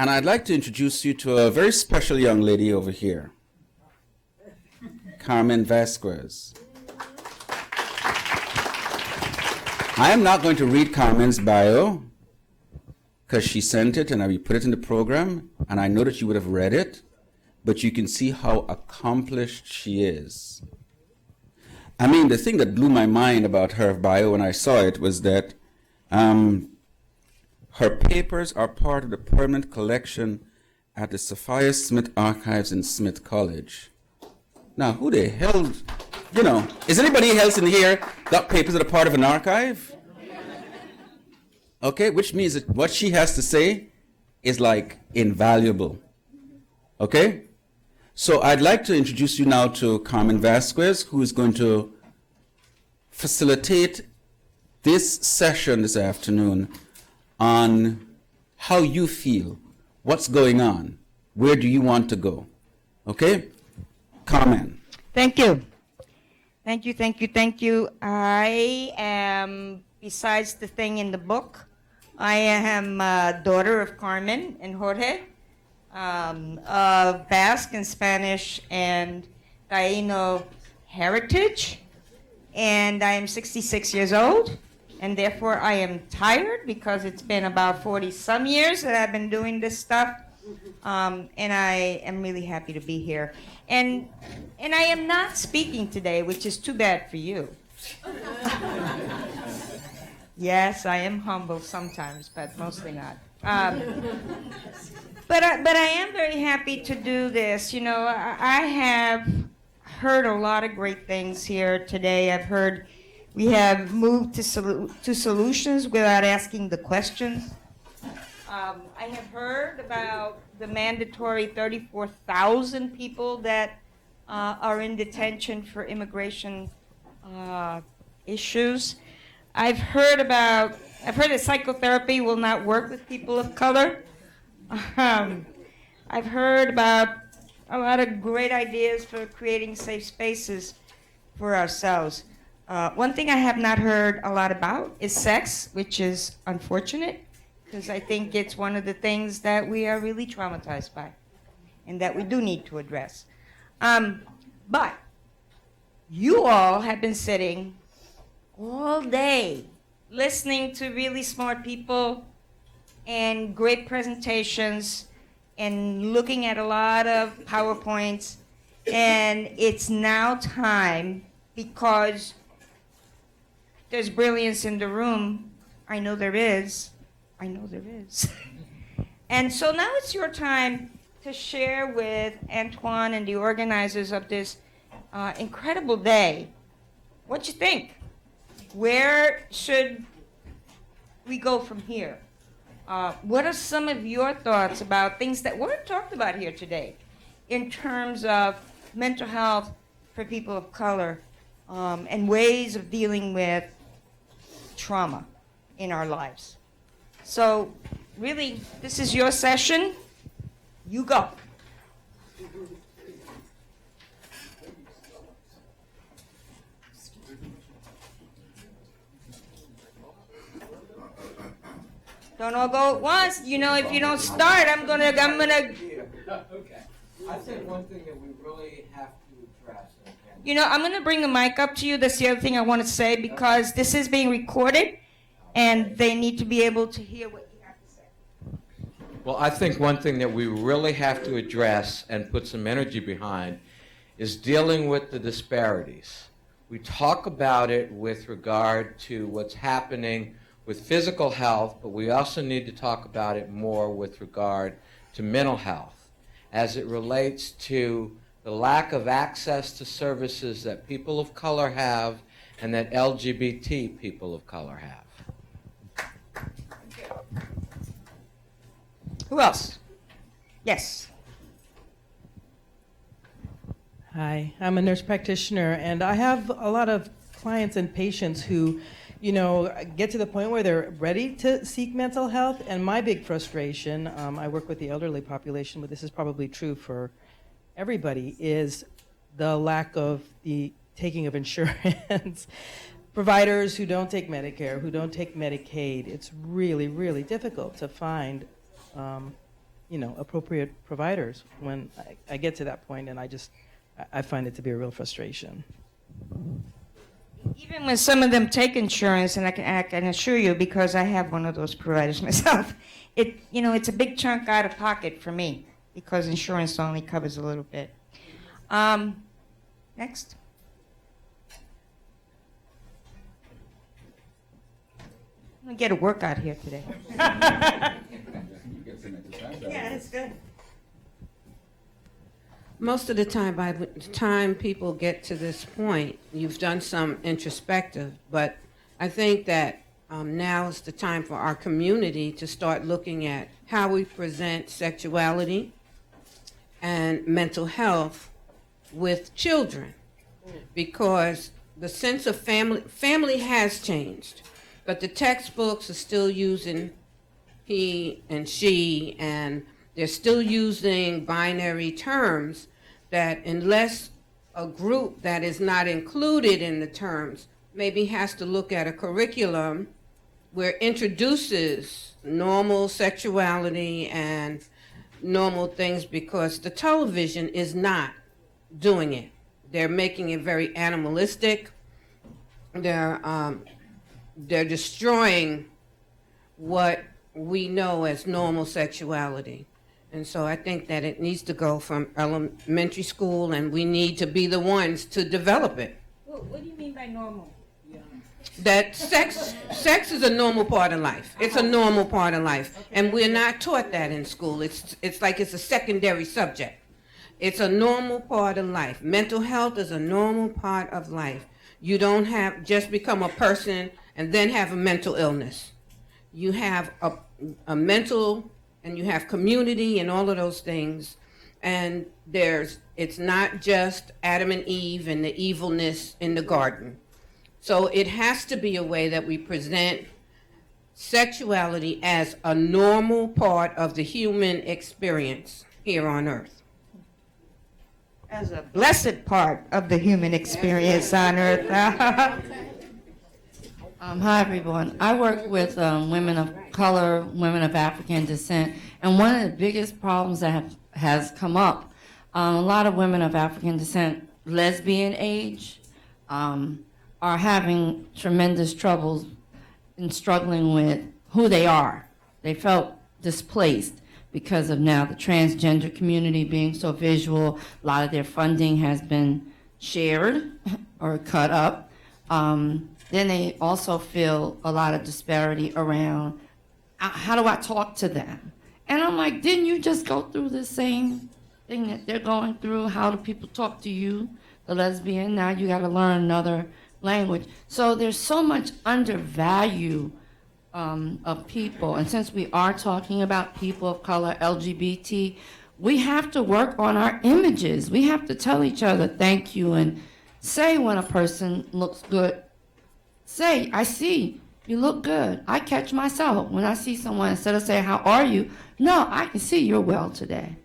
And I'd like to introduce you to a very special young lady over here, Carmen Vasquez. I am not going to read Carmen's bio because she sent it and I put it in the program, and I know that you would have read it, but you can see how accomplished she is. I mean, the thing that blew my mind about her bio when I saw it was that her papers are part of the permanent collection at the Sophia Smith Archives in Smith College. Now, who the hell, is anybody else in here got papers that are part of an archive? Okay, which means that what she has to say is like invaluable. Okay? So I'd like to introduce you now to Carmen Vasquez, who is going to facilitate this session this afternoon on how you feel, what's going on, where do you want to go. Okay? Carmen. Thank you. Thank you, thank you, thank you. I am, besides the thing in the book, I am a daughter of Carmen and Jorge, of Basque and Spanish and Taino heritage. And I am 66 years old, and therefore I am tired because it's been about 40-some years that I've been doing this stuff. And I am really happy to be here. And I am not speaking today, which is too bad for you. Yes, I am humble sometimes, but mostly not. But I am very happy to do this. I have heard a lot of great things here today. I've heard we have moved to solutions without asking the questions. I have heard about the mandatory 34,000 people that are in detention for immigration issues. I've heard that psychotherapy will not work with people of color. I've heard about a lot of great ideas for creating safe spaces for ourselves. One thing I have not heard a lot about is sex, which is unfortunate, because I think it's one of the things that we are really traumatized by and that we do need to address. But you all have been sitting all day listening to really smart people and great presentations and looking at a lot of PowerPoints, and it's now time, because there's brilliance in the room. I know there is. And so now it's your time to share with Antoine and the organizers of this incredible day what you think. Where should we go from here? What are some of your thoughts about things that weren't talked about here today in terms of mental health for people of color and ways of dealing with trauma in our lives? So really, this is your session. You go. Don't all go at once. If you don't start, I'm gonna. Okay. I think one thing that we really have to address. I'm gonna bring the mic up to you. That's the other thing I want to say, because this is being recorded, and they need to be able to hear what you have to say. Well, I think one thing that we really have to address and put some energy behind is dealing with the disparities. We talk about it with regard to what's happening with physical health, but we also need to talk about it more with regard to mental health as it relates to the lack of access to services that people of color have and that LGBT people of color have. Who else? Yes. Hi, I'm a nurse practitioner, and I have a lot of clients and patients who get to the point where they're ready to seek mental health. And my big frustration, I work with the elderly population, but this is probably true for everybody, is the lack of the taking of insurance. Providers who don't take Medicare, who don't take Medicaid, it's really, really difficult to find, appropriate providers when I get to that point, and I find it to be a real frustration. Even when some of them take insurance, and I can assure you, because I have one of those providers myself, it's a big chunk out of pocket for me because insurance only covers a little bit. Next. I'm gonna get a workout here today. Yeah, it's good. Most of the time, by the time people get to this point, you've done some introspective, but I think that now is the time for our community to start looking at how we present sexuality and mental health with children, because the sense of family has changed, but the textbooks are still using he and she, and they're still using binary terms that, unless a group that is not included in the terms maybe has to look at a curriculum where it introduces normal sexuality and normal things, because the television is not doing it. They're making it very animalistic. They're destroying what we know as normal sexuality. And so I think that it needs to go from elementary school, and we need to be the ones to develop it. What do you mean by normal? That sex is a normal part of life. It's a normal part of life. Okay. And we're not taught that in school. It's like it's a secondary subject. It's a normal part of life. Mental health is a normal part of life. You don't have just become a person and then have a mental illness. You have a mental, and you have community and all of those things. And it's not just Adam and Eve and the evilness in the garden. So it has to be a way that we present sexuality as a normal part of the human experience here on earth. As a blessed part of the human experience on earth. Hi, everyone. I work with women of color, women of African descent, and one of the biggest problems that has come up, a lot of women of African descent, lesbian age, are having tremendous troubles in struggling with who they are. They felt displaced because of now the transgender community being so visual. A lot of their funding has been shared or cut up. Then they also feel a lot of disparity around how do I talk to them? And I'm like, didn't you just go through the same thing that they're going through? How do people talk to you, the lesbian? Now you got to learn another language. So there's so much undervalue of people. And since we are talking about people of color, LGBT, we have to work on our images. We have to tell each other thank you and say when a person looks good. Say, I see, you look good. I catch myself when I see someone, instead of saying, how are you? No, I can see you're well today.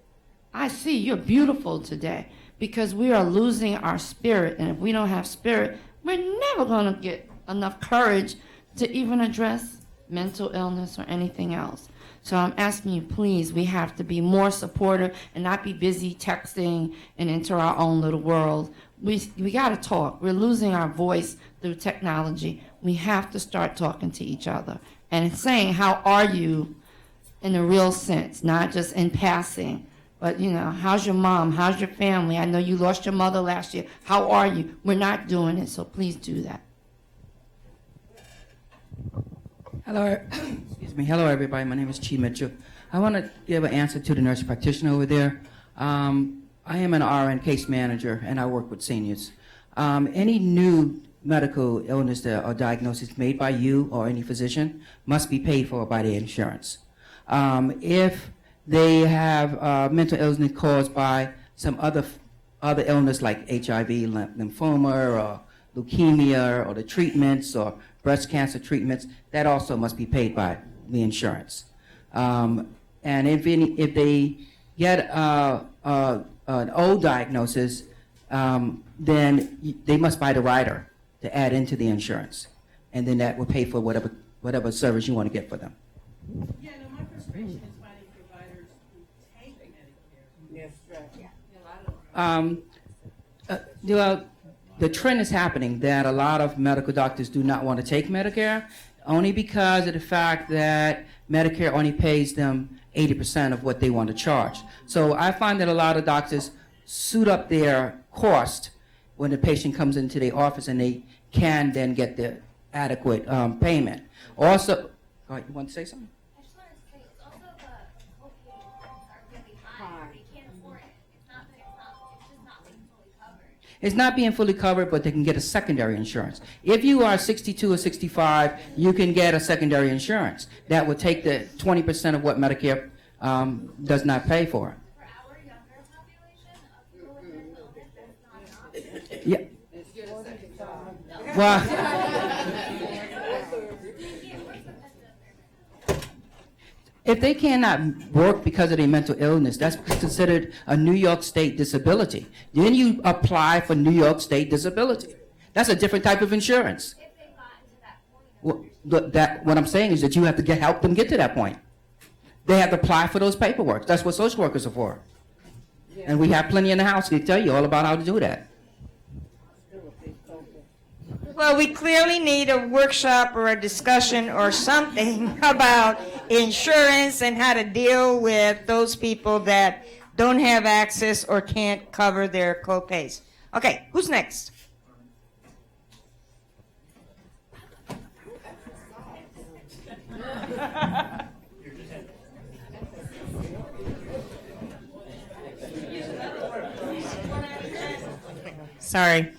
I see you're beautiful today, because we are losing our spirit. And if we don't have spirit, we're never going to get enough courage to even address mental illness or anything else. So I'm asking you, please, we have to be more supportive and not be busy texting and into our own little world. We got to talk. We're losing our voice through technology. We have to start talking to each other and saying, how are you, in a real sense, not just in passing, but, how's your mom? How's your family? I know you lost your mother last year. How are you? We're not doing it, so please do that. Hello, excuse me. Hello, everybody. My name is Chi Mitchell. I want to give an answer to the nurse practitioner over there. I am an RN case manager, and I work with seniors. Any new medical illness or diagnosis made by you or any physician must be paid for by the insurance. If they have mental illness caused by some other illness like HIV, lymphoma, or leukemia, or the treatments, or breast cancer treatments, that also must be paid by the insurance. And if they get an old diagnosis, then they must buy the rider to add into the insurance, and then that will pay for whatever service you want to get for them. Yeah, no, my frustration is finding providers who Well, the trend is happening that a lot of medical doctors do not want to take Medicare, only because of the fact that Medicare only pays them 80% of what they want to charge. So I find that a lot of doctors suit up their cost when the patient comes into their office, and they can then get the adequate payment. Also, you want to say something? I just wanted to say, it's also the co-payments are really high. They can't afford it. It's not that it's just not being fully covered. It's not being fully covered, but they can get a secondary insurance. If you are 62 or 65, you can get a secondary insurance that will take the 20% of what Medicare does not pay for. For our younger population of people with mental illness, that's not enough. Yeah. Well, if they cannot work because of their mental illness, that's considered a New York State disability. Then you apply for New York State disability. That's a different type of insurance. If they got to that point. Well, what I'm saying is that you have to help them get to that point. They have to apply for those paperwork. That's what social workers are for. And we have plenty in the house to tell you all about how to do that. Well, we clearly need a workshop or a discussion or something about insurance and how to deal with those people that don't have access or can't cover their co-pays. Okay, who's next? Sorry.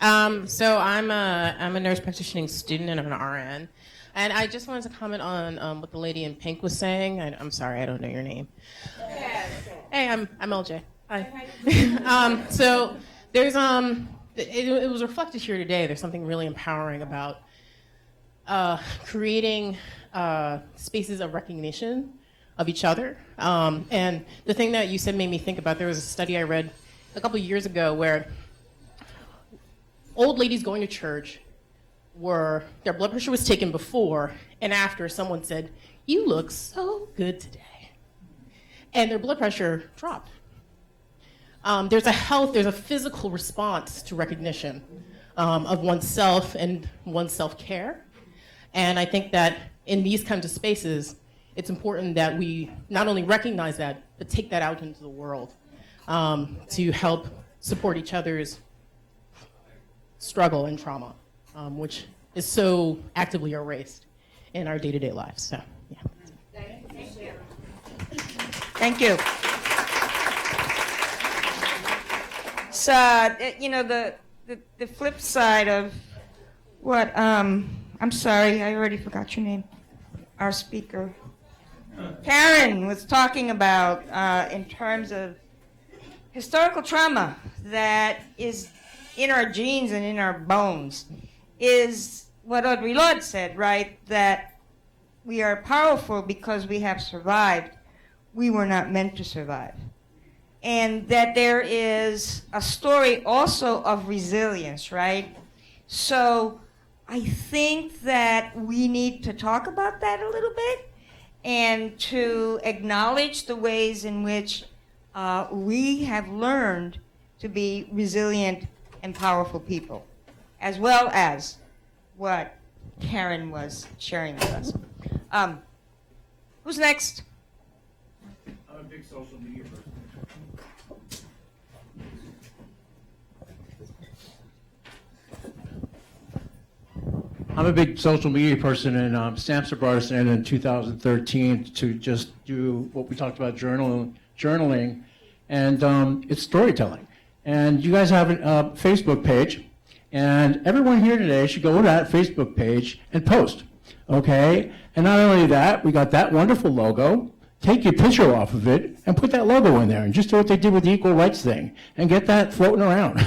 So I'm a nurse practitioning student and I'm an RN. And I just wanted to comment on what the lady in pink was saying. I'm sorry, I don't know your name. Hey, I'm LJ. Hi. So there's it was reflected here today. There's something really empowering about creating spaces of recognition of each other. And the thing that you said made me think about, there was a study I read a couple of years ago where old ladies going to church their blood pressure was taken before and after someone said, "You look so good today." And their blood pressure dropped. There's a physical response to recognition of oneself and one's self-care. And I think that in these kinds of spaces, it's important that we not only recognize that, but take that out into the world to help support each other's struggle and trauma, which is so actively erased in our day-to-day lives. So, yeah. Thank you. So, you know, the flip side of what, I'm sorry, I already forgot your name. Our speaker. Karen was talking about in terms of historical trauma that is in our genes and in our bones, is what Audre Lorde said, right? That we are powerful because we have survived. We were not meant to survive. And that there is a story also of resilience, right? So I think that we need to talk about that a little bit and to acknowledge the ways in which we have learned to be resilient and powerful people, as well as what Karen was sharing with us. Who's next? I'm a big social media person. I'm a big social media person, and SAMHSA brought us in 2013 to just do what we talked about, journaling, and it's storytelling. And you guys have a Facebook page, and everyone here today should go to that Facebook page and post, okay? And not only that, we got that wonderful logo. Take your picture off of it and put that logo in there, and just do what they did with the equal rights thing, and get that floating around.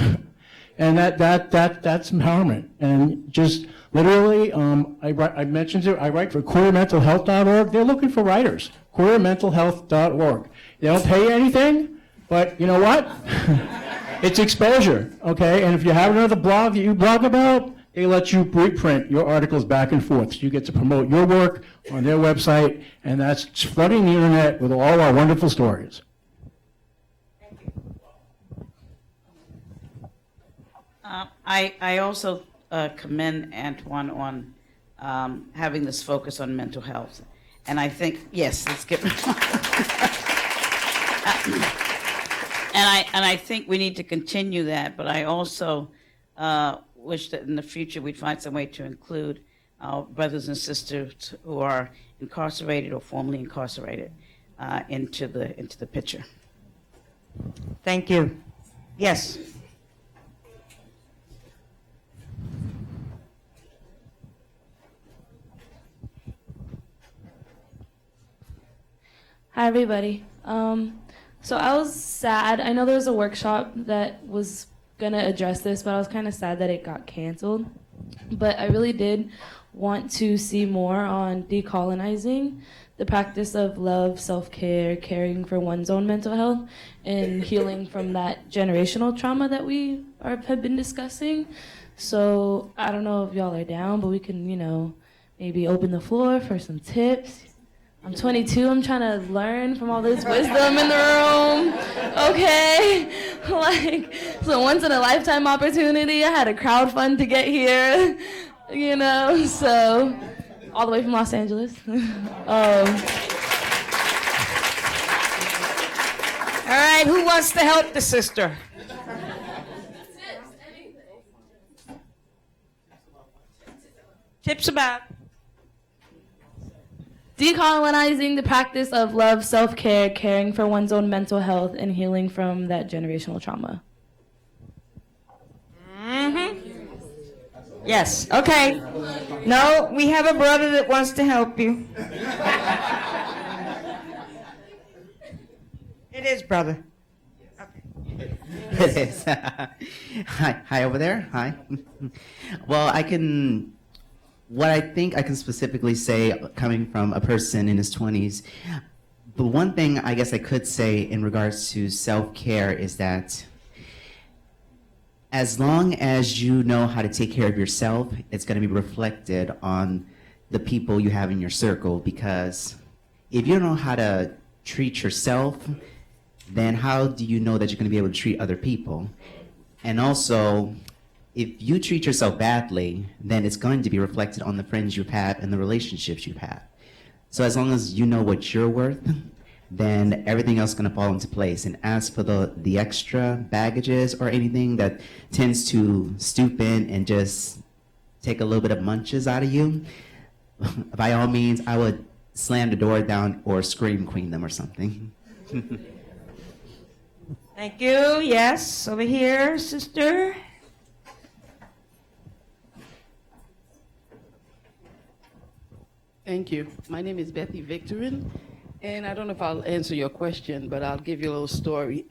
And that's empowerment. And just literally, I mentioned it, I write for queermentalhealth.org. They're looking for writers, queermentalhealth.org. They don't pay anything, but you know what? It's exposure, okay? And if you have another blog that you blog about, they let you reprint your articles back and forth. So you get to promote your work on their website, and that's flooding the internet with all our wonderful stories. Thank you. I also commend Antoine on having this focus on mental health. And I think, yes, let's get. And I think we need to continue that, but I also wish that in the future we'd find some way to include our brothers and sisters who are incarcerated or formerly incarcerated into the picture. Thank you. Yes. Hi, everybody. So I was sad. I know there was a workshop that was going to address this, but I was kind of sad that it got canceled. But I really did want to see more on decolonizing the practice of love, self-care, caring for one's own mental health, and healing from that generational trauma that we have been discussing. So I don't know if y'all are down, but we can, maybe open the floor for some tips. I'm 22, I'm trying to learn from all this wisdom in the room, okay? It's a once in a lifetime opportunity. I had a crowdfund to get here, so all the way from Los Angeles. All right, who wants to help the sister? Tips about decolonizing the practice of love, self-care, caring for one's own mental health, and healing from that generational trauma. Yes, okay. No, we have a brother that wants to help you. It is, brother. Okay. It is. Hi over there. Hi. Well, what I think I can specifically say, coming from a person in his 20s, the one thing I guess I could say in regards to self-care is that as long as you know how to take care of yourself, it's going to be reflected on the people you have in your circle, because if you don't know how to treat yourself, then how do you know that you're going to be able to treat other people? And also, if you treat yourself badly, then it's going to be reflected on the friends you have and the relationships you have. So as long as you know what you're worth, then everything else is going to fall into place. And as for the extra baggages or anything that tends to stoop in and just take a little bit of munches out of you, by all means, I would slam the door down or scream queen them or something. Thank you. Yes, over here, sister. Thank you. My name is Bethy Victorin, and I don't know if I'll answer your question, but I'll give you a little story.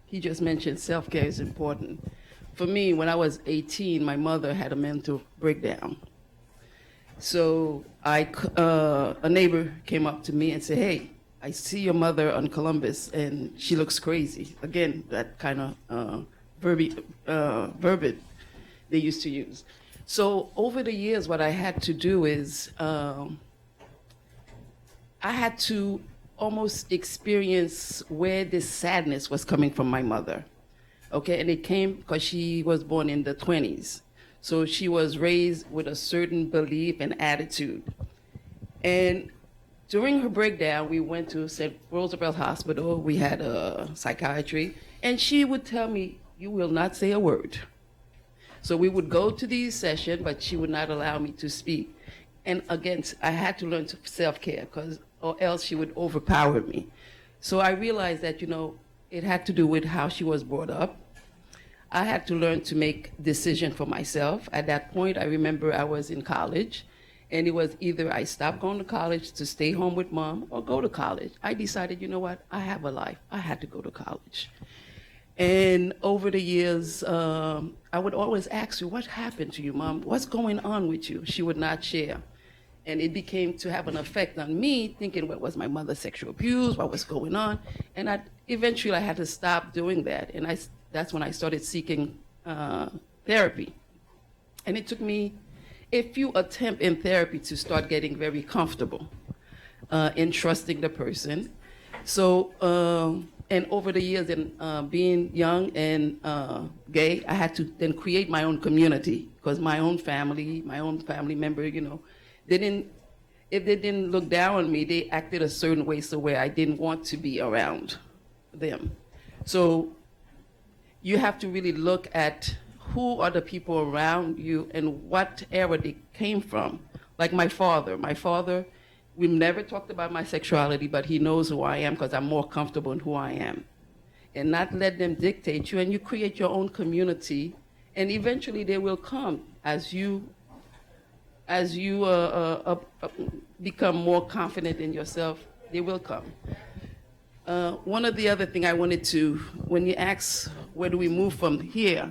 He just mentioned, self-care is important. For me, when I was 18, my mother had a mental breakdown. So a neighbor came up to me and said, "Hey, I see your mother on Columbus, and she looks crazy." Again, that kind of verbiage they used to use. So over the years, what I had to do is I had to almost experience where this sadness was coming from my mother. Okay, and it came because she was born in the 20s. So she was raised with a certain belief and attitude. And during her breakdown, we went to St. Roosevelt Hospital. We had a psychiatry, and she would tell me, "You will not say a word." So we would go to these sessions, but she would not allow me to speak. And again, I had to learn self-care, or else she would overpower me. So I realized that, it had to do with how she was brought up. I had to learn to make decisions for myself. At that point, I remember I was in college, and it was either I stopped going to college to stay home with mom or go to college. I decided, you know what, I have a life. I had to go to college. And over the years, I would always ask her, "What happened to you, Mom? What's going on with you?" She would not share. And it became to have an effect on me, thinking, what was my mother's sexual abuse? What was going on? And eventually I had to stop doing that. And that's when I started seeking therapy. And it took me a few attempts in therapy to start getting very comfortable in trusting the person. So, and over the years, and being young and gay, I had to then create my own community because my own family member, if they didn't look down on me, they acted a certain way, so where I didn't want to be around them. So you have to really look at who are the people around you and what era they came from. Like my father, we've never talked about my sexuality, but he knows who I am because I'm more comfortable in who I am. And not let them dictate you, and you create your own community, and eventually they will come as you become more confident in yourself, they will come. One of the other thing I wanted to, when you ask where do we move from here,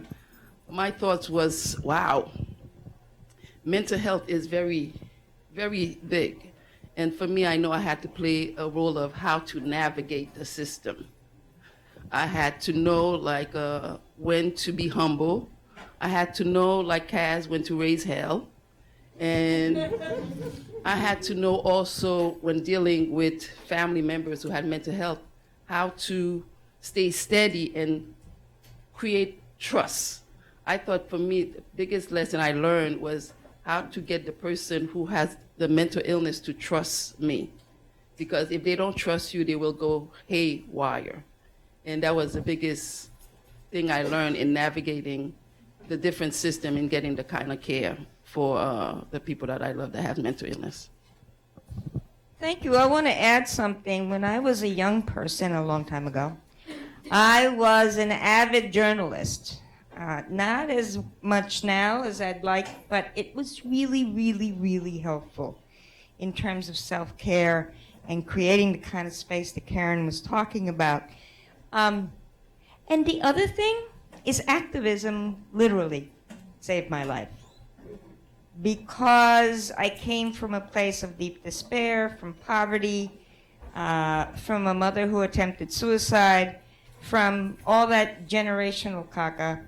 my thoughts was, wow, mental health is very, very big. And for me, I know I had to play a role of how to navigate the system. I had to know when to be humble. I had to know, like Kaz, when to raise hell. And I had to know also when dealing with family members who had mental health, how to stay steady and create trust. I thought for me, the biggest lesson I learned was how to get the person who has the mental illness to trust me. Because if they don't trust you, they will go haywire. And that was the biggest thing I learned in navigating the different system and getting the kind of care for the people that I love that have mental illness. Thank you. I want to add something. When I was a young person a long time ago, I was an avid journalist. Not as much now as I'd like, but it was really, really, really helpful in terms of self-care and creating the kind of space that Karen was talking about. And the other thing is activism literally saved my life. Because I came from a place of deep despair, from poverty, from a mother who attempted suicide, from all that generational caca.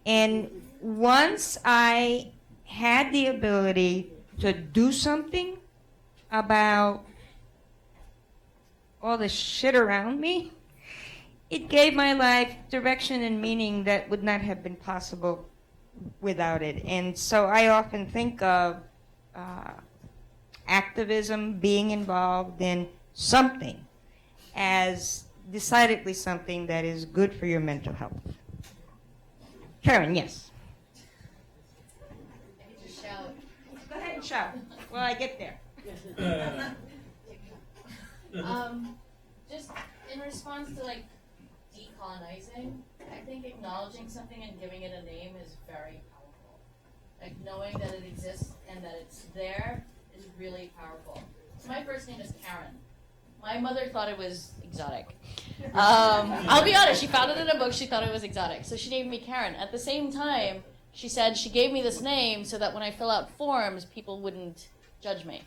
And once I had the ability to do something about all the shit around me, it gave my life direction and meaning that would not have been possible without it. And so I often think of activism, being involved in something, as decidedly something that is good for your mental health. Karen, yes. I need to shout. Go ahead and shout while I get there. Just in response to decolonizing, I think acknowledging something and giving it a name is very powerful. Like knowing that it exists and that it's there is really powerful. So my first name is Karen. My mother thought it was exotic. I'll be honest, she found it in a book, she thought it was exotic. So she named me Karen. At the same time, she said she gave me this name so that when I fill out forms, people wouldn't judge me.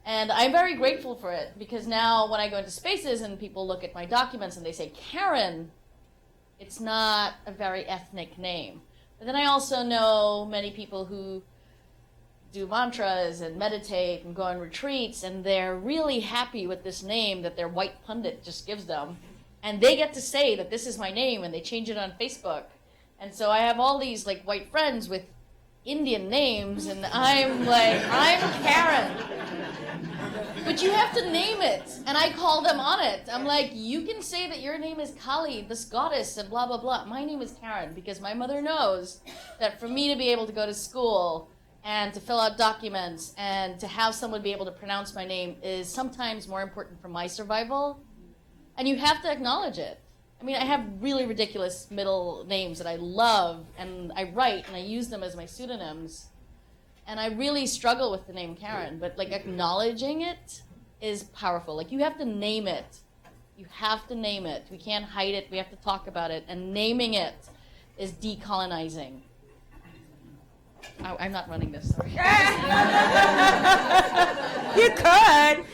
And I'm very grateful for it, because now when I go into spaces and people look at my documents and they say Karen, it's not a very ethnic name. But then I also know many people who do mantras and meditate and go on retreats, and they're really happy with this name that their white pundit just gives them. And they get to say that this is my name, and they change it on Facebook. And so I have all these white friends with Indian names, and I'm Karen. But you have to name it, and I call them on it. I'm like, you can say that your name is Kali, this goddess, and blah, blah, blah. My name is Karen, because my mother knows that for me to be able to go to school and to fill out documents and to have someone be able to pronounce my name is sometimes more important for my survival. And you have to acknowledge it. I mean, I have really ridiculous middle names that I love, and I write, and I use them as my pseudonyms. And I really struggle with the name Karen, but acknowledging it is powerful. You have to name it. You have to name it. We can't hide it. We have to talk about it. And naming it is decolonizing. I'm not running this, sorry. You could.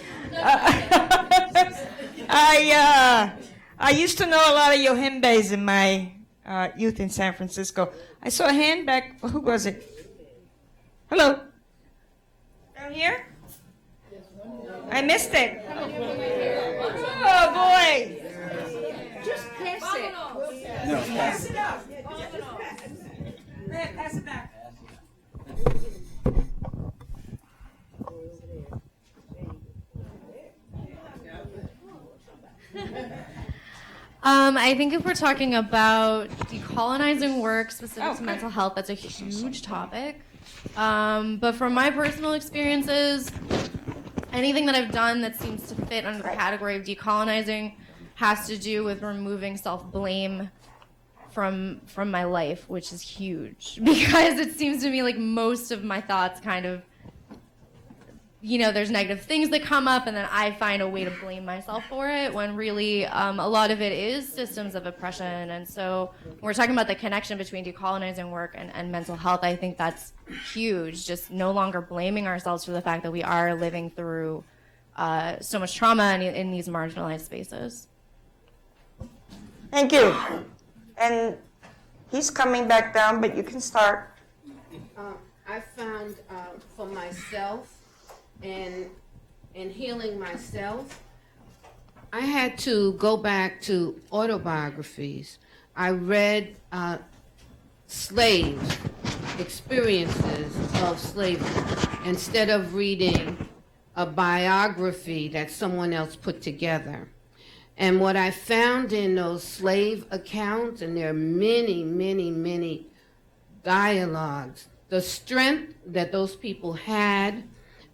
I used to know a lot of Yohimbes in my youth in San Francisco. I saw a hand back. Who was it? Hello. Down here? I missed it. Oh, boy. Just pass it. No, pass it up. Pass it back. I think if we're talking about decolonizing work specific to mental health, that's a huge topic. But from my personal experiences, anything that I've done that seems to fit under the category of decolonizing has to do with removing self-blame from my life, which is huge because it seems to me like most of my thoughts kind of, you know, there's negative things that come up and then I find a way to blame myself for it when really a lot of it is systems of oppression. And so when we're talking about the connection between decolonizing work and mental health, I think that's huge. Just no longer blaming ourselves for the fact that we are living through so much trauma in these marginalized spaces. Thank you. And he's coming back down, but you can start. I found for myself in healing myself, I had to go back to autobiographies. I read slave experiences of slavery instead of reading a biography that someone else put together. And what I found in those slave accounts, and there are many, many, many dialogues, the strength that those people had,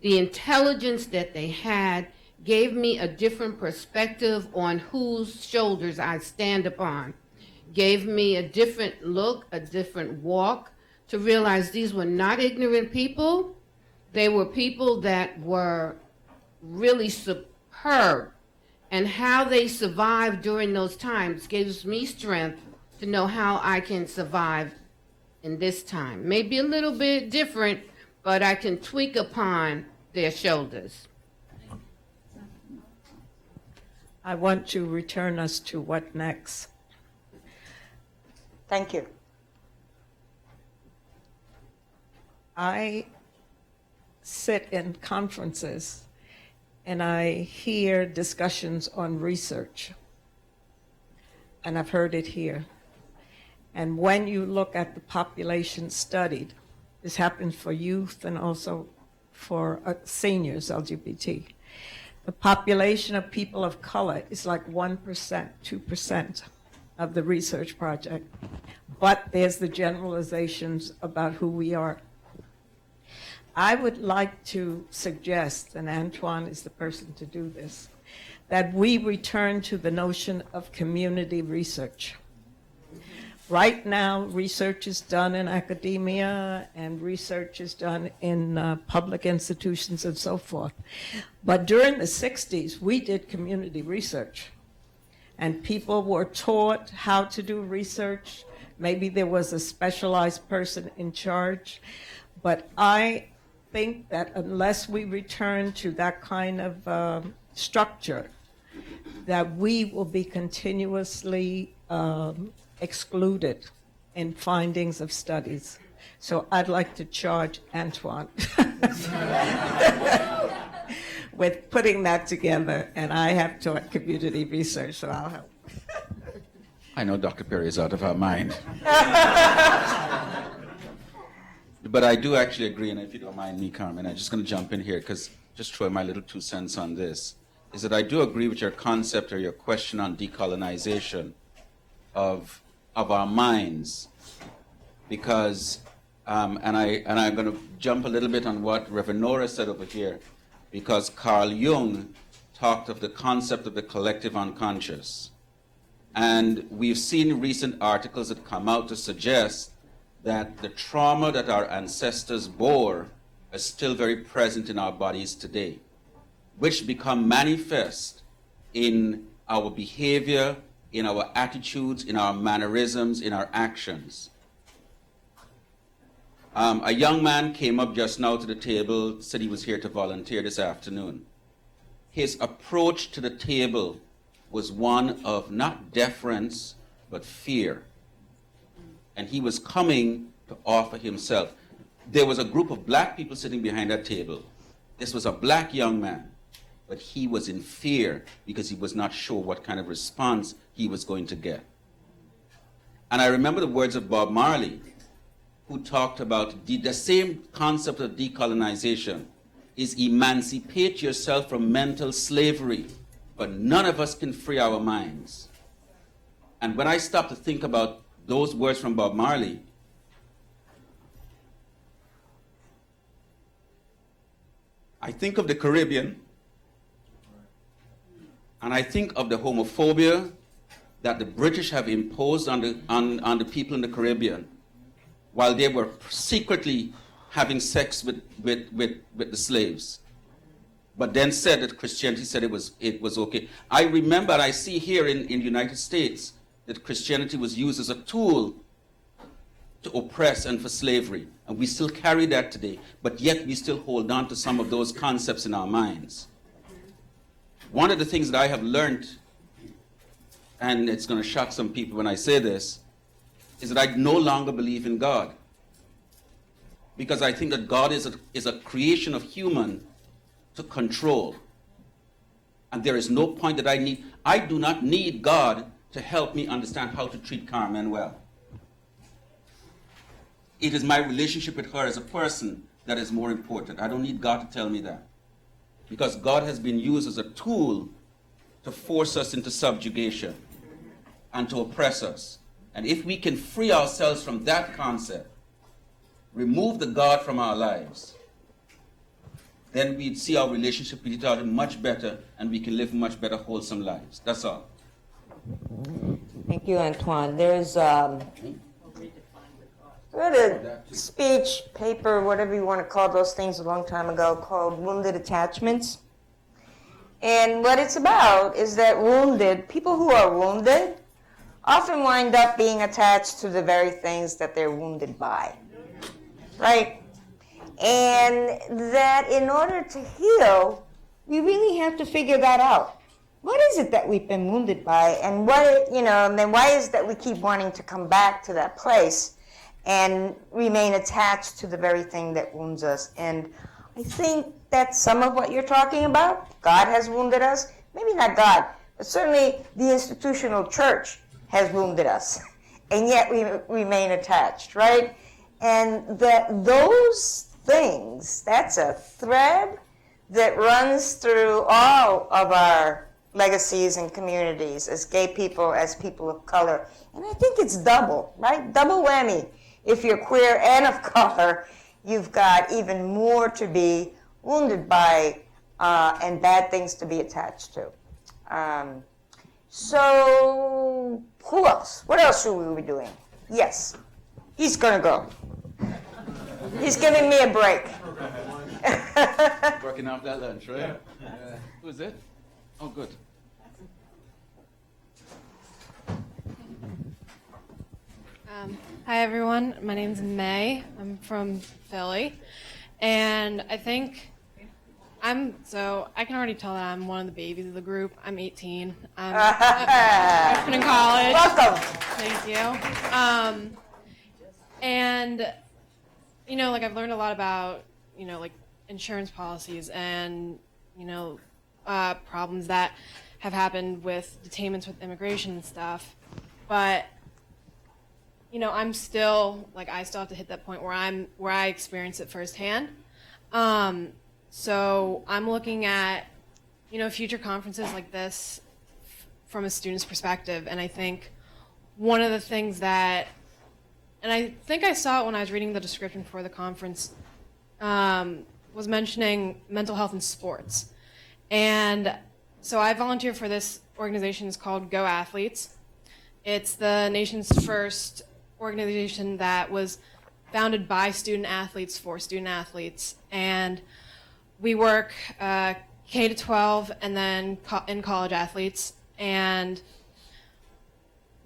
the intelligence that they had, gave me a different perspective on whose shoulders I stand upon, gave me a different look, a different walk, to realize these were not ignorant people. They were people that were really superb. And how they survived during those times gives me strength to know how I can survive in this time. Maybe a little bit different, but I can tweak upon their shoulders. I want to return us to what next. Thank you. I sit in conferences and I hear discussions on research. And I've heard it here. And when you look at the population studied, this happens for youth and also for seniors, LGBT. The population of people of color is like 1%, 2% of the research project. But there's the generalizations about who we are. I would like to suggest, and Antoine is the person to do this, that we return to the notion of community research. Right now, research is done in academia and research is done in public institutions and so forth. But during the 60s, we did community research. And people were taught how to do research. Maybe there was a specialized person in charge. But I think that unless we return to that kind of structure, that we will be continuously excluded in findings of studies. So I'd like to charge Antoine with putting that together, and I have taught community research, so I'll help. I know Dr. Perry is out of her mind. But I do actually agree, and if you don't mind me, Carmen, I'm just going to jump in here, because just throw my little 2 cents on this, is that I do agree with your concept or your question on decolonization of our minds, because, and I'm going to jump a little bit on what Reverend Nora said over here, because Carl Jung talked of the concept of the collective unconscious. And we've seen recent articles that come out to suggest that the trauma that our ancestors bore is still very present in our bodies today, which become manifest in our behavior, in our attitudes, in our mannerisms, in our actions. A young man came up just now to the table, said he was here to volunteer this afternoon. His approach to the table was one of not deference, but fear. And he was coming to offer himself. There was a group of black people sitting behind that table. This was a black young man. but he was in fear because he was not sure what kind of response he was going to get. And I remember the words of Bob Marley, who talked about the same concept of decolonization is emancipate yourself from mental slavery, but none of us can free our minds. And when I stop to think about those words from Bob Marley, I think of the Caribbean, and I think of the homophobia that the British have imposed on the people in the Caribbean while they were secretly having sex with the slaves, but then said that Christianity said it was okay. I remember, and I see here in the United States, that Christianity was used as a tool to oppress and for slavery. And we still carry that today, but yet we still hold on to some of those concepts in our minds. One of the things that I have learned, and it's going to shock some people when I say this, is that I no longer believe in God. Because I think that God is a creation of human to control. And there is no point that I do not need God to help me understand how to treat Carmen well. It is my relationship with her as a person that is more important. I don't need God to tell me that. Because God has been used as a tool to force us into subjugation and to oppress us. And if we can free ourselves from that concept, remove the God from our lives, then we'd see our relationship with each other much better, and we can live much better, wholesome lives. That's all. Thank you, Antoine. There's a speech, paper, whatever you want to call those things, a long time ago called Wounded Attachments. And what it's about is that people who are wounded often wind up being attached to the very things that they're wounded by, right? And that in order to heal, we really have to figure that out. What is it that we've been wounded by, and and then why is it that we keep wanting to come back to that place and remain attached to the very thing that wounds us? And I think that's some of what you're talking about. God has wounded us. Maybe not God, but certainly the institutional church has wounded us, and yet we remain attached, right? And that those things, that's a thread that runs through all of our legacies and communities as gay people, as people of color. And I think it's double, right? Double whammy. If you're queer and of color, you've got even more to be wounded by and bad things to be attached to. So who else? What else should we be doing? Yes, he's gonna go. He's giving me a break. Working off that lunch, right? Who is it? Oh, good. Hi, everyone. My name's May. I'm from Philly. And I think I can already tell that I'm one of the babies of the group. I'm 18. I'm a freshman in college. Welcome. Thank you. And, I've learned a lot about, insurance policies and, problems that have happened with detainments with immigration and stuff. But, I'm still, I still have to hit that point where I experience it firsthand. So I'm looking at, future conferences like this from a student's perspective. And I think one of the things that, and I think I saw it when I was reading the description for the conference, was mentioning mental health in sports. And so I volunteer for this organization. It's called Go Athletes. It's the nation's first organization that was founded by student athletes for student athletes. And we work K to 12 and then in college athletes. And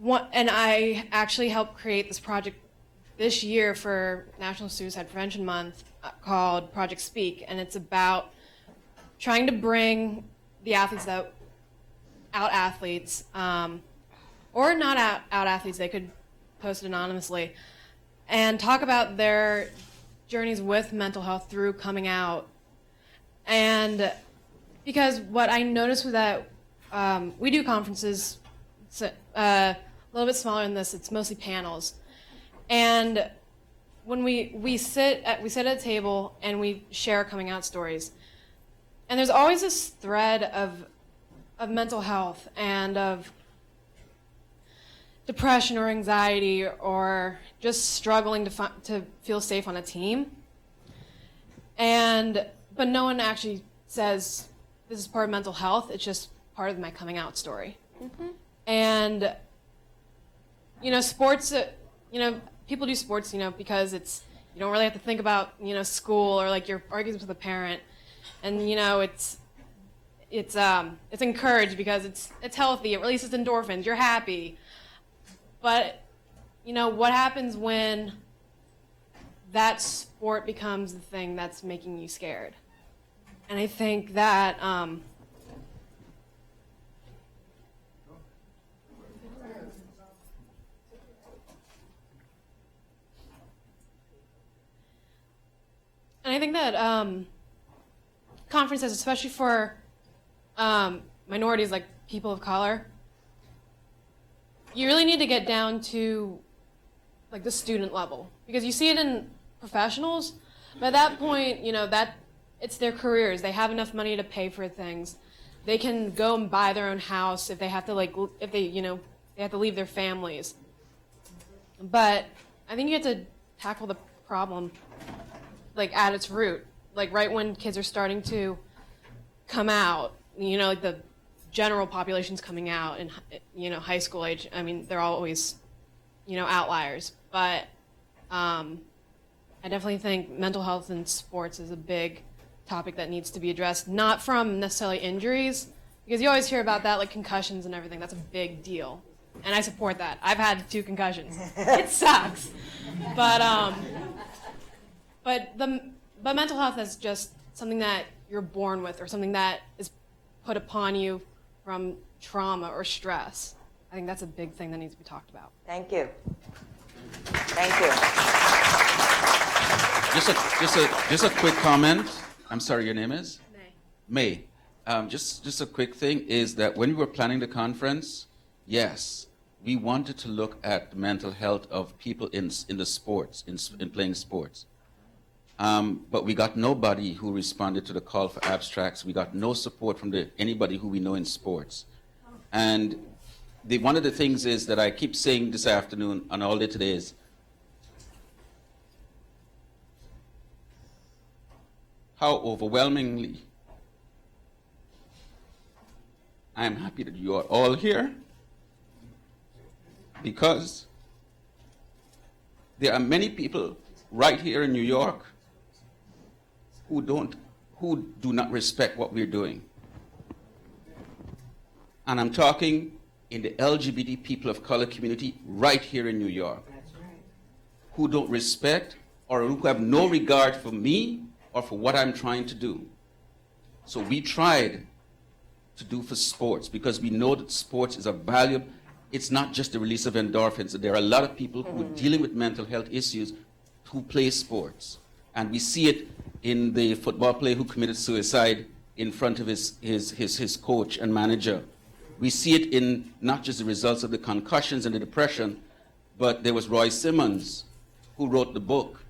I actually helped create this project this year for National Suicide Prevention Month called Project Speak. And it's about trying to bring the athletes out athletes, or not out athletes, they could post it anonymously, and talk about their journeys with mental health through coming out. And because what I noticed was that we do conferences a little bit smaller than this. It's mostly panels, and when we sit at a table and we share coming out stories, and there's always this thread of mental health and of depression or anxiety or just struggling to feel safe on a team. But no one actually says this is part of mental health. It's just part of my coming out story. And sports. People do sports. Because you don't really have to think about school or like your arguments with a parent, and it's encouraged because it's healthy. It releases endorphins. You're happy. But what happens when that sport becomes the thing that's making you scared? And I think that conferences, especially for minorities like people of color, you really need to get down to like the student level, because you see it in professionals, but at that point, that it's their careers. They have enough money to pay for things. They can go and buy their own house if they have to they have to leave their families. But I think you have to tackle the problem like at its root, like right when kids are starting to come out, like the general population's coming out in high school age. I mean, they're always outliers, but I definitely think mental health in sports is a big topic that needs to be addressed, not from necessarily injuries, because you always hear about that, like concussions and everything. That's a big deal, and I support that. I've had 2 concussions. It sucks, but mental health is just something that you're born with, or something that is put upon you from trauma or stress. I think that's a big thing that needs to be talked about. Thank you. Thank you. Just a quick comment. I'm sorry, your name is? May. Just a quick thing is that when we were planning the conference, yes, we wanted to look at the mental health of people in the sports, in playing sports. But we got nobody who responded to the call for abstracts. We got no support from anybody who we know in sports. And one of the things is that I keep saying this afternoon and all day today is, how overwhelmingly I am happy that you are all here, because there are many people right here in New York who do not respect what we're doing. And I'm talking in the LGBT people of color community right here in New York, who don't respect or who have no regard for me or for what I'm trying to do. So we tried to do for sports, because we know that sports is a valuable, it's not just the release of endorphins. There are a lot of people who are dealing with mental health issues who play sports. And we see it in the football player who committed suicide in front of his coach and manager. We see it in not just the results of the concussions and the depression, but there was Roy Simmons, who wrote the book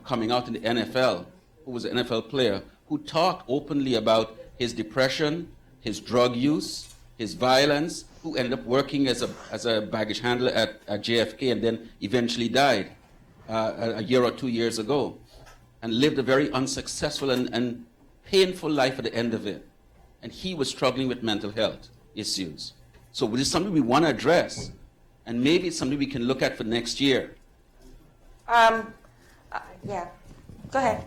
coming out in the NFL, who was an NFL player, who talked openly about his depression, his drug use, his violence, who ended up working as a baggage handler at JFK and then eventually died a year or 2 years ago, and lived a very unsuccessful and painful life at the end of it. And he was struggling with mental health issues. So this is something we want to address, and maybe it's something we can look at for next year. Yeah, go ahead.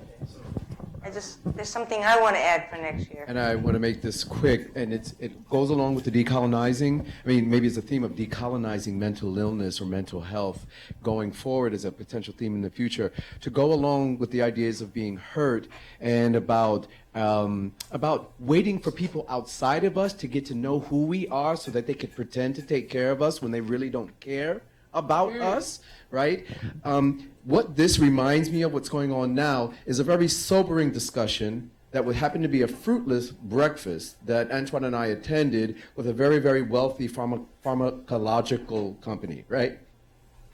There's something I want to add for next year. And I want to make this quick, and it goes along with the decolonizing. I mean, maybe it's a theme of decolonizing mental illness or mental health going forward as a potential theme in the future, to go along with the ideas of being heard and about waiting for people outside of us to get to know who we are so that they could pretend to take care of us when they really don't care about us, right? What this reminds me of, what's going on now, is a very sobering discussion that would happen to be a fruitless breakfast that Antoine and I attended with a very, very wealthy pharmacological company, right?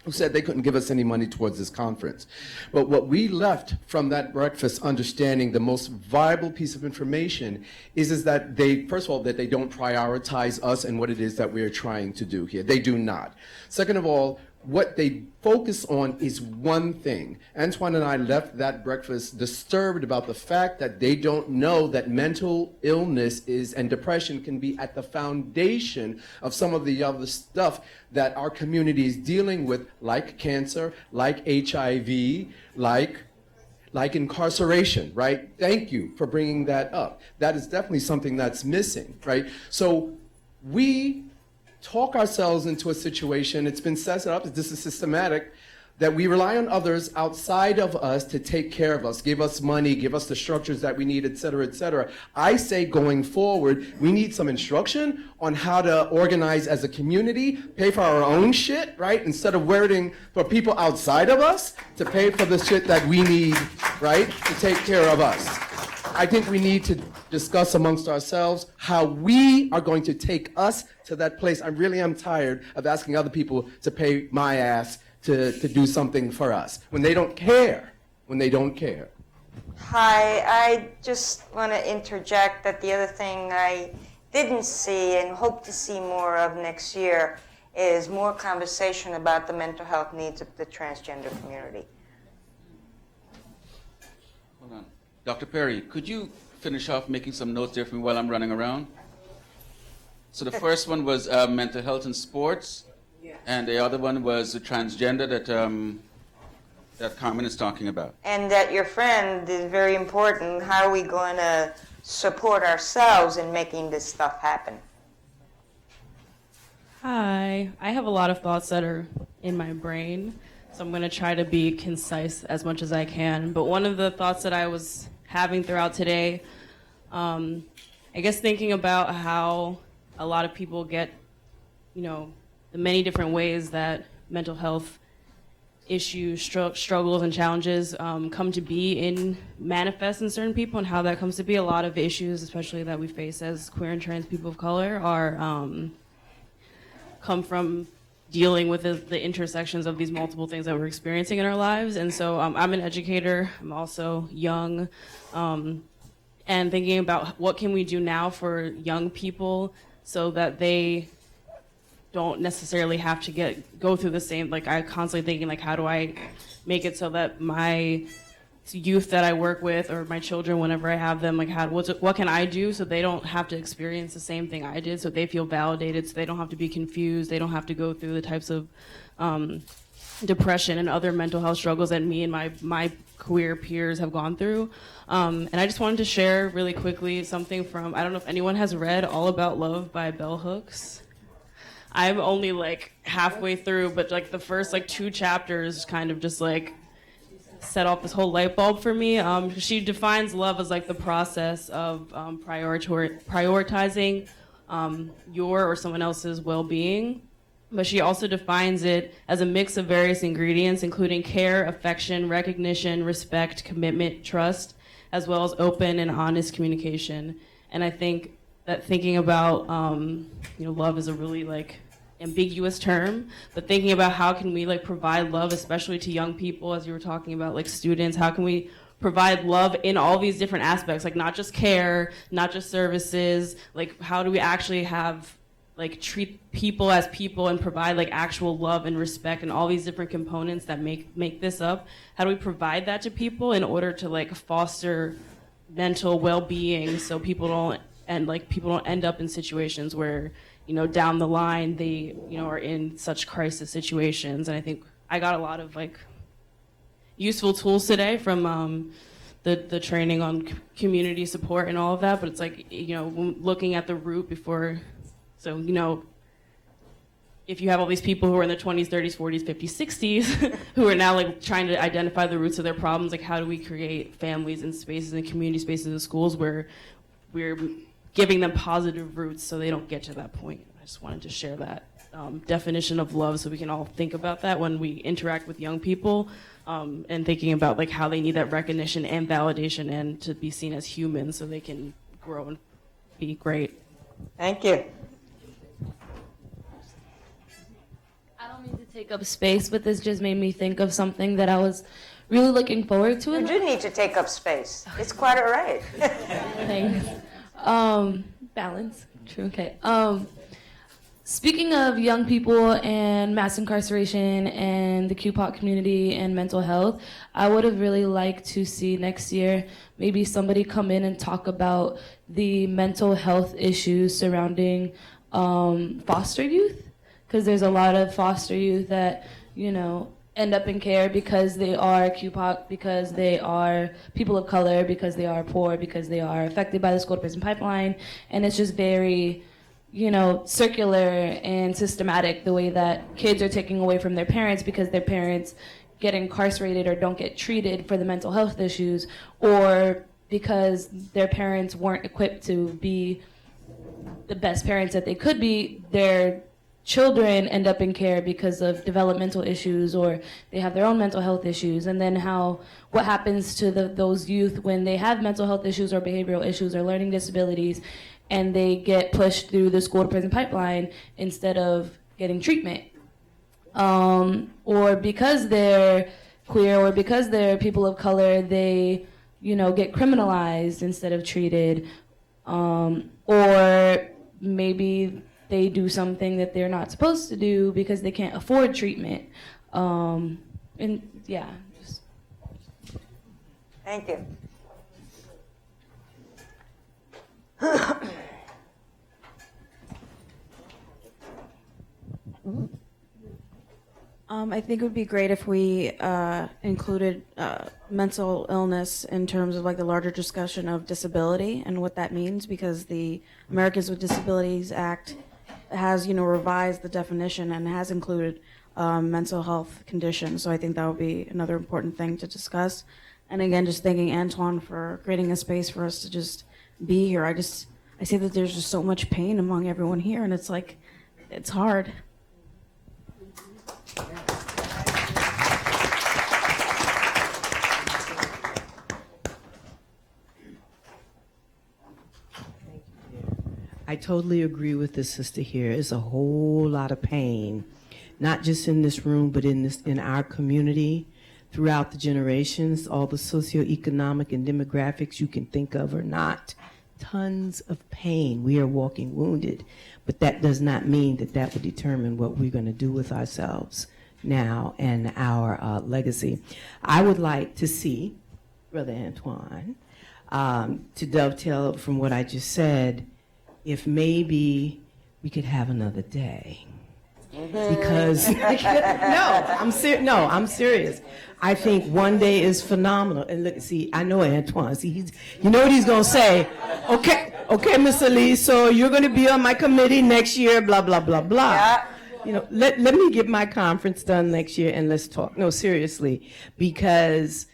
Who said they couldn't give us any money towards this conference. But what we left from that breakfast understanding, the most viable piece of information is that they, first of all, that they don't prioritize us and what it is that we're trying to do here. They do not. Second of all, what they focus on is one thing. Antoine and I left that breakfast disturbed about the fact that they don't know that mental illness is and depression can be at the foundation of some of the other stuff that our community is dealing with, like cancer, like HIV, like incarceration, right? Thank you for bringing that up. That is definitely something that's missing, right? So we talk ourselves into a situation, it's been set up, this is systematic, that we rely on others outside of us to take care of us, give us money, give us the structures that we need, et cetera, et cetera. I say going forward, we need some instruction on how to organize as a community, pay for our own shit, right? Instead of waiting for people outside of us to pay for the shit that we need, right? To take care of us. I think we need to discuss amongst ourselves how we are going to take us to that place. I really am tired of asking other people to pay my ass to do something for us when they don't care, when they don't care. Hi, I just want to interject that the other thing I didn't see and hope to see more of next year is more conversation about the mental health needs of the transgender community. Hold on. Dr. Perry, could you finish off making some notes there for me while I'm running around? So the first one was mental health in sports, and the other one was the transgender that Carmen is talking about. And that your friend is very important. How are we going to support ourselves in making this stuff happen? Hi, I have a lot of thoughts that are in my brain, so I'm going to try to be concise as much as I can. But one of the thoughts that I was having throughout today, I guess thinking about how a lot of people get, the many different ways that mental health issues, struggles, and challenges come to be in manifest in certain people, and how that comes to be. A lot of issues, especially that we face as queer and trans people of color, are come from dealing with the intersections of these multiple things that we're experiencing in our lives. And so I'm an educator. I'm also young, and thinking about what can we do now for young people so that they don't necessarily have to go through the same, I constantly thinking, how do I make it so that my youth that I work with, or my children, whenever I have them, what can I do so they don't have to experience the same thing I did, so they feel validated, so they don't have to be confused, they don't have to go through the types of depression and other mental health struggles that me and my queer peers have gone through. And I just wanted to share really quickly something from, I don't know if anyone has read All About Love by Bell Hooks. I'm only halfway through, but the first 2 chapters kind of just set off this whole light bulb for me. She defines love as the process of prioritizing your or someone else's well-being, but she also defines it as a mix of various ingredients, including care, affection, recognition, respect, commitment, trust, as well as open and honest communication. And I think that thinking about love is a really ambiguous term, but thinking about how can we provide love, especially to young people, as you were talking about students, how can we provide love in all these different aspects, not just care, not just services, how do we actually have treat people as people and provide actual love and respect and all these different components that make this up. How do we provide that to people in order to foster mental well-being, so people don't end up in situations where down the line they are in such crisis situations. And I think I got a lot of useful tools today from the training on community support and all of that, but it's looking at the root before. So if you have all these people who are in their 20s, 30s, 40s, 50s, 60s who are now trying to identify the roots of their problems, how do we create families and spaces and community spaces in schools where we're giving them positive roots so they don't get to that point. I just wanted to share that definition of love so we can all think about that when we interact with young people, and thinking about like how they need that recognition and validation and to be seen as humans so they can grow and be great. Thank you. I don't mean to take up space, but this just made me think of something that I was really looking forward to. You do need to take up space. It's quite all right. Thanks. Balance. True. Okay. Speaking of young people and mass incarceration and the QPOC community and mental health, I would have really liked to see next year maybe somebody come in and talk about the mental health issues surrounding foster youth, because there's a lot of foster youth that, you know, end up in care because they are QPOC, because they are people of color, because they are poor, because they are affected by the school to prison pipeline, and it's just very, you know, circular and systematic the way that kids are taking away from their parents because their parents get incarcerated or don't get treated for the mental health issues, or because their parents weren't equipped to be the best parents that they could be. Their children end up in care because of developmental issues, or they have their own mental health issues. And then what happens to those youth when they have mental health issues or behavioral issues or learning disabilities, and they get pushed through the school to prison pipeline instead of getting treatment. Or because they're queer or because they're people of color, they, you know, get criminalized instead of treated. Or maybe they do something that they're not supposed to do because they can't afford treatment. And yeah. Thank you. I think it would be great if we included mental illness in terms of like the larger discussion of disability and what that means, because the Americans with Disabilities Act has, you know, revised the definition and has included mental health conditions. So I think that would be another important thing to discuss. And again, just thanking Antoine for creating a space for us to just be here. I see that there's just so much pain among everyone here, and it's like, it's hard. I totally agree with the sister here. It's a whole lot of pain, not just in this room, but in our community, throughout the generations, all the socioeconomic and demographics you can think of or not. Tons of pain. We are walking wounded, but that does not mean that that will determine what we're going to do with ourselves now and our legacy. I would like to see, Brother Antoine, to dovetail from what I just said, if maybe we could have another day. Because I'm serious. I think one day is phenomenal. And look, see, I know Antoine. See, you know what he's gonna say? Okay, Miss Lee. So you're gonna be on my committee next year. Blah blah blah blah. Yeah. You know, let me get my conference done next year and let's talk. No, seriously, because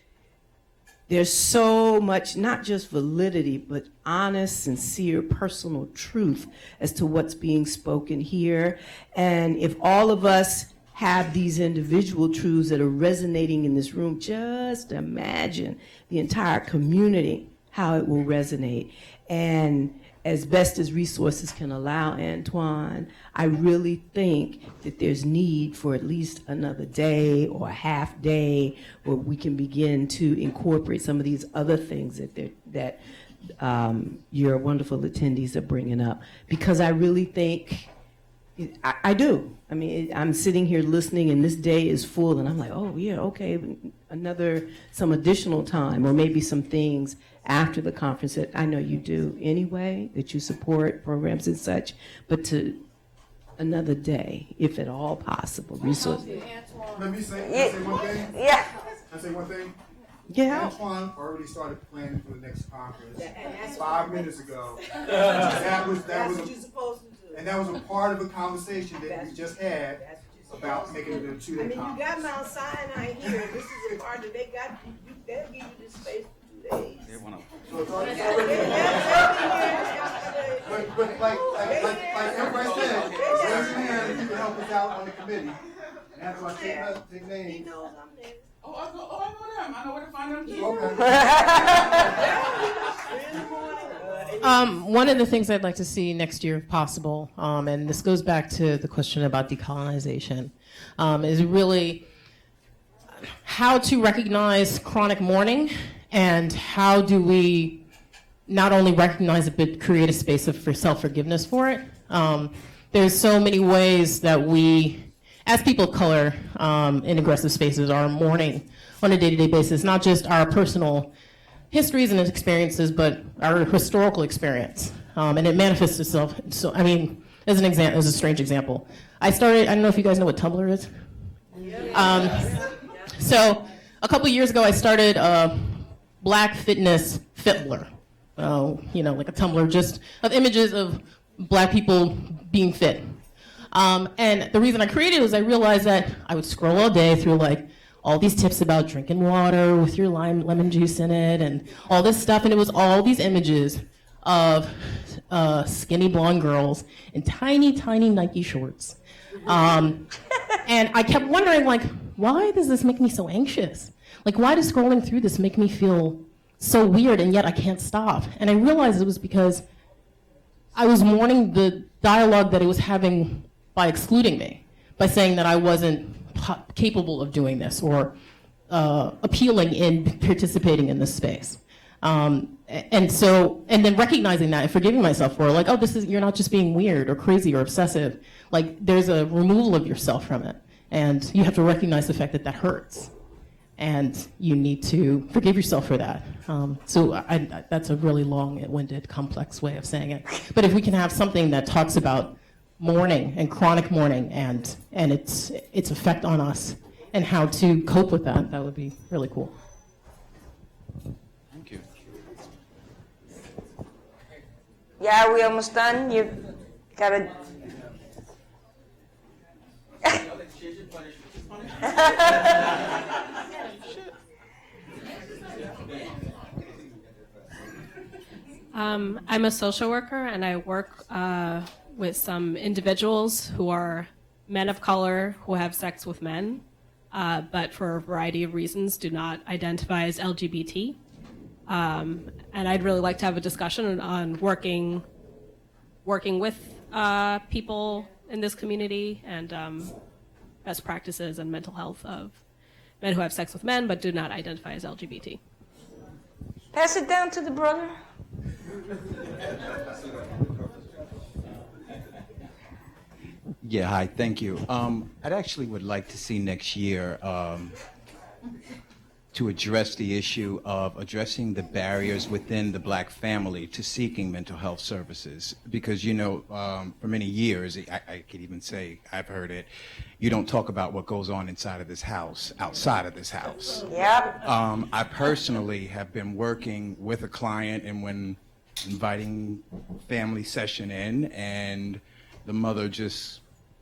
there's so much, not just validity, but honest, sincere, personal truth as to what's being spoken here. And if all of us have these individual truths that are resonating in this room, just imagine the entire community, how it will resonate. And as best as resources can allow, Antoine, I really think that there's need for at least another day or a half day where we can begin to incorporate some of these other things that your wonderful attendees are bringing up. Because I really think, I do. I mean, I'm sitting here listening and this day is full and I'm like, oh yeah, okay, some additional time or maybe some things after the conference that I know you do anyway, that you support programs and such, but to another day, if at all possible. Resources. Let me say one thing. Yeah. Can I say one thing? Yeah. Antoine already started planning for the next conference 5 minutes ago. That was and that was a part of a conversation that we just had about making it a 2-day I mean, conference. you got Mount Sinai here. This is a part that they got. They'll give you this space for 2 days. So it's already but like everybody said, out on the committee. And after I take names. I know them. I know where to find them too. One of the things I'd like to see next year, if possible, and this goes back to the question about decolonization, is really how to recognize chronic mourning and how do we not only recognize it but create a space for self-forgiveness for it. There's so many ways that we, as people of color in aggressive spaces, are mourning on a day-to-day basis, not just our personal histories and experiences, but our historical experience. And it manifests itself. So, I mean, as an example, as a strange example, I don't know if you guys know what Tumblr is. So a couple years ago, I started a Black Fitness Fitblr. Like a Tumblr just of images of Black people being fit. And the reason I created it was I realized that I would scroll all day through like all these tips about drinking water with your lemon juice in it and all this stuff. And it was all these images of skinny blonde girls in tiny, tiny Nike shorts. And I kept wondering, like, why does this make me so anxious? Like, why does scrolling through this make me feel so weird and yet I can't stop? And I realized it was because I was mourning the dialogue that it was having by excluding me, by saying that I wasn't capable of doing this or appealing in participating in this space. And then recognizing that and forgiving myself for like, oh, you're not just being weird or crazy or obsessive. Like there's a removal of yourself from it. And you have to recognize the fact that that hurts. And you need to forgive yourself for that. That's a really long-winded, complex way of saying it. But if we can have something that talks about mourning and chronic mourning and its effect on us and how to cope with that, that would be really cool. Thank you. Yeah, are we almost done? You gotta. I'm a social worker and I work with some individuals who are men of color who have sex with men, but for a variety of reasons do not identify as LGBT. And I'd really like to have a discussion on working with people in this community and best practices and mental health of men who have sex with men but do not identify as LGBT. Pass it down to the brother. Yeah, hi, thank you. I'd actually would like to see next year to address the issue of addressing the barriers within the Black family to seeking mental health services. Because, for many years, I could even say, I've heard it, you don't talk about what goes on inside of this house, outside of this house. Yep. I personally have been working with a client and when inviting family session in and the mother just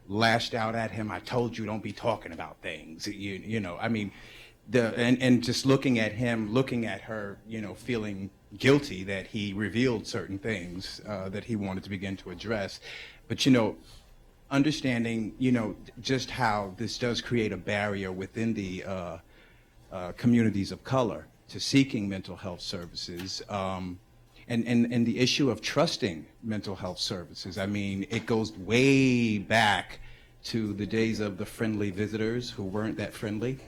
lashed out at him, I told you don't be talking about things, and just looking at him, looking at her, feeling guilty that he revealed certain things that he wanted to begin to address. But, understanding, just how this does create a barrier within the communities of color to seeking mental health services. And the issue of trusting mental health services. I mean, it goes way back to the days of the friendly visitors who weren't that friendly,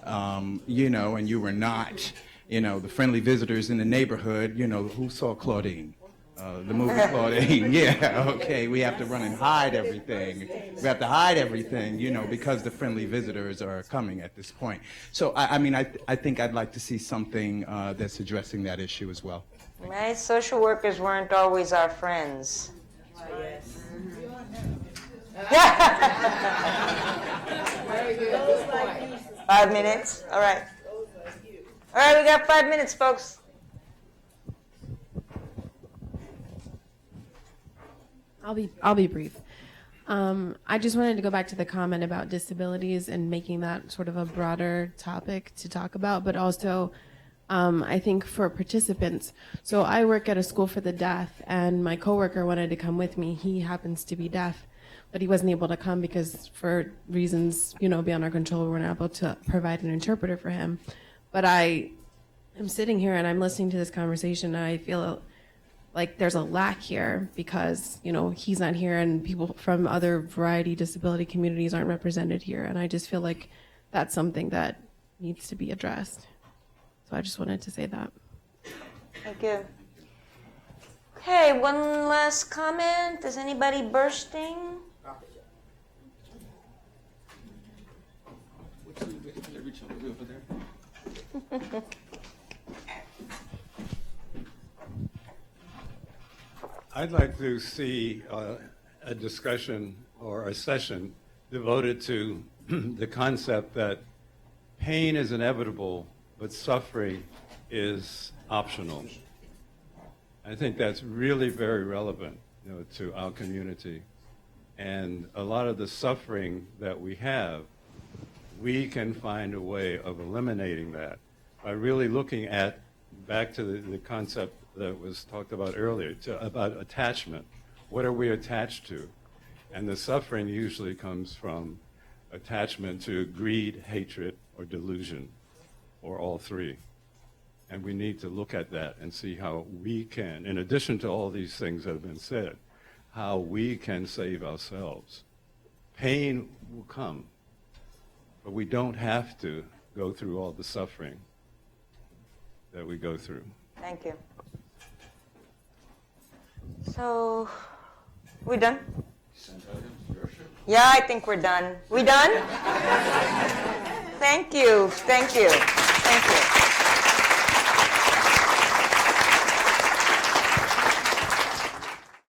and you were not, the friendly visitors in the neighborhood, who saw Claudine? The movie Claudine, yeah, okay, we have to run and hide everything. We have to hide everything, because the friendly visitors are coming at this point. So, I think I'd like to see something that's addressing that issue as well. My social workers weren't always our friends. Oh, yes. Very good. 5 minutes. All right. All right, we got 5 minutes, folks. I'll be brief. I just wanted to go back to the comment about disabilities and making that sort of a broader topic to talk about, but also I think for participants. So I work at a school for the deaf, and my coworker wanted to come with me. He happens to be deaf. but he wasn't able to come because for reasons, beyond our control, we weren't able to provide an interpreter for him. But I am sitting here and I'm listening to this conversation and I feel like there's a lack here because, he's not here and people from other variety disability communities aren't represented here. And I just feel like that's something that needs to be addressed. So I just wanted to say that. Thank you. Okay, one last comment. Is anybody bursting? I'd like to see a discussion or a session devoted to the concept that pain is inevitable, but suffering is optional. I think that's really very relevant, to our community. And a lot of the suffering that we have, we can find a way of eliminating that by really looking at, back to the concept that was talked about earlier, about attachment. What are we attached to? And the suffering usually comes from attachment to greed, hatred, or delusion, or all three. And we need to look at that and see how we can, in addition to all these things that have been said, how we can save ourselves. Pain will come, but we don't have to go through all the suffering that we go through. Thank you. So, we done? Yeah, I think we're done. We done? Thank you. Thank you. Thank you.